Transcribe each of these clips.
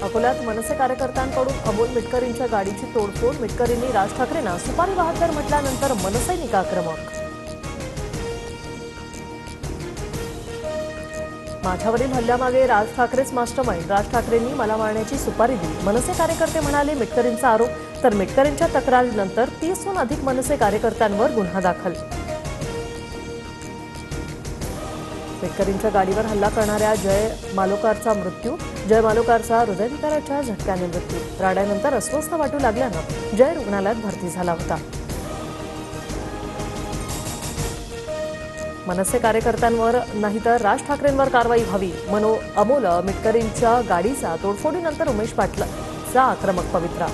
अकोल्यात मनसे कार्यकर्त्यांकडून अमोल मिटकरींच्या गाडीची तोडफोड. मिटकरींनी राज ठाकरेंना सुपारी बहादर म्हटल्यानंतर मनसैनिक आक्रमक. माझ्यावरील हल्ल्यामागे राज ठाकरेच मास्टरमाइंड. राज ठाकरेंनी मला मारण्याची सुपारी दिली, मनसे कार्यकर्ते म्हणाले. मिटकरींचा आरोप. तर मिटकरींच्या तक्रारीनंतर 30हून अधिक मनसे कार्यकर्त्यांवर गुन्हा दाखल. मिटकरींच्या गाडीवर हल्ला करणाऱ्या जय मालोकारचा मृत्यू. जय मालोकारचा हृदयविकाराच्या झटक्याने मृत्यू. राड्यानंतर अस्वस्थ वाटू लागल्यानं जय रुग्णालयात भरती झाला होता. मनसे कार्यकर्त्यांवर नाही तर राज ठाकरेंवर कारवाई व्हावी. अमोल मिटकरींच्या गाडीचा तोडफोडीनंतर उमेश पाटलाचा आक्रमक पवित्रा.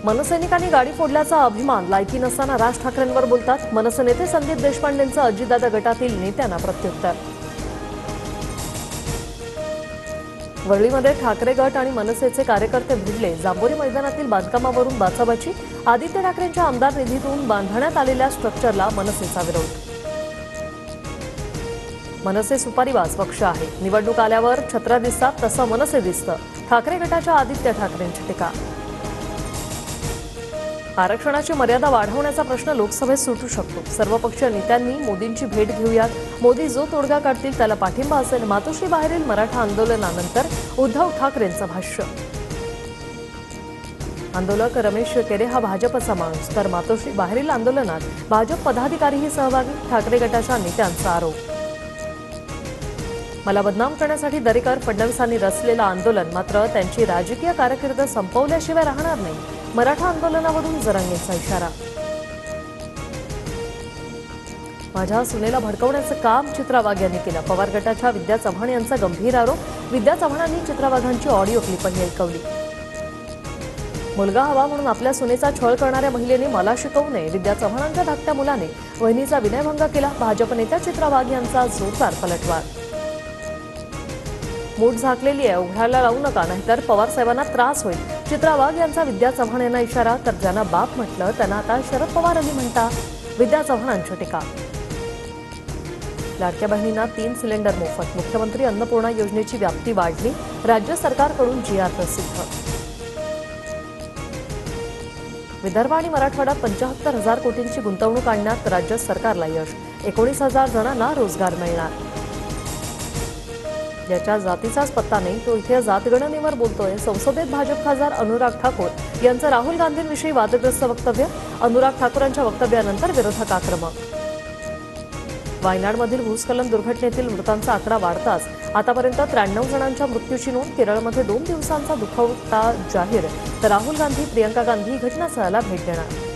मनसैनिकांनी गाडी फोडल्याचा अभिमान. लायकी नसताना राज ठाकरेंवर बोलतात. मनसे नेते संदीप देशपांडेंचं अजितदादा गटातील नेत्यांना प्रत्युत्तर. वरळीमध्ये ठाकरे गट आणि मनसेचे कार्यकर्ते भिडले. जांभोरी मैदानातील बांधकामावरून बाचाबाची. आदित्य ठाकरेंच्या आमदार निधीतून बांधण्यात आलेल्या स्ट्रक्चरला मनसेचा विरोध. मनसे सुपारीबाज पक्ष आहे. निवडणूक आल्यावर छत्र्या दिसतात तसं मनसे दिसतं. ठाकरे गटाच्या आदित्य ठाकरेंची टीका. आरक्षणाची मर्यादा वाढवण्याचा प्रश्न लोकसभेत सुटू शकतो. सर्वपक्षीय नेत्यांनी मोदींची भेट घेऊयात. मोदी जो तोडगा काढतील त्याला पाठिंबा असेल. मातोश्री बाहेरील मराठा आंदोलनानंतर उद्धव ठाकरेंचं भाष्य. आंदोलक रमेश केरे हा भाजपचा माणूस. तर मातोश्री बाहेरील आंदोलनात भाजप पदाधिकारीही सहभागी. ठाकरे गटाच्या नेत्यांचा आरोप. मला बदनाम करण्यासाठी दरेकर फडणवीसांनी रचलेलं आंदोलन, मात्र त्यांची राजकीय कारकीर्द संपवल्याशिवाय राहणार नाही. मराठा आंदोलनावरून जरांगेचा इशारा. माझ्या सुनेला भडकवण्याचं काम चित्रा वाघ यांनी केलं. पवार गटाच्या विद्या चव्हाण यांचा गंभीर आरोप. विद्या चव्हाणांनी चित्रा वाघांची ऑडिओ क्लिपही ऐकवली. मुलगा हवा म्हणून आपल्या सुनेचा छळ करणाऱ्या महिलेने मला शिकवू नये. विद्या चव्हाणांच्या धाकट्या मुलाने वहिनीचा विनयभंग केला. भाजप नेत्या चित्रा वाघ यांचा जोरदार पलटवार. मूठ झाकलेली आहे, उघडायला लावू नका नाहीतर पवार साहेबांना त्रास होईल. चित्रा वाघ यांचा विद्या चव्हाण यांना इशारा. तर ज्यांना बाप म्हटलं त्यांना आता शरद पवार आली म्हणता. विद्या चव्हाणांची टीका. लाडक्या बहिणींना 3 सिलेंडर मोफत. मुख्यमंत्री अन्नपूर्णा योजनेची व्याप्ती वाढली. राज्य सरकारकडून GR प्रसिद्ध. विदर्भ आणि मराठवाड्यात 75,000 कोटींची गुंतवणूक आणण्यात राज्य सरकारला यश. 19,000 जणांना रोजगार मिळणार. ज्याच्या जातीचाच पत्ता नाही तो इथे जातगणनेवर बोलतोय. संसदेत भाजप खासदार अनुराग ठाकूर यांचं राहुल गांधींविषयी वादग्रस्त वक्तव्य. अनुराग ठाकूरांच्या वक्तव्यानंतर विरोधक आक्रमक. वायनाडमधील भूस्खलन दुर्घटनेतील मृतांचा आकडा वाढताच आतापर्यंत 93 जणांच्या मृत्यूची नोंद. केरळमध्ये 2 दिवसांचा दुखवटा जाहीर. तर राहुल गांधी प्रियंका गांधी घटनास्थळाला भेट देणार.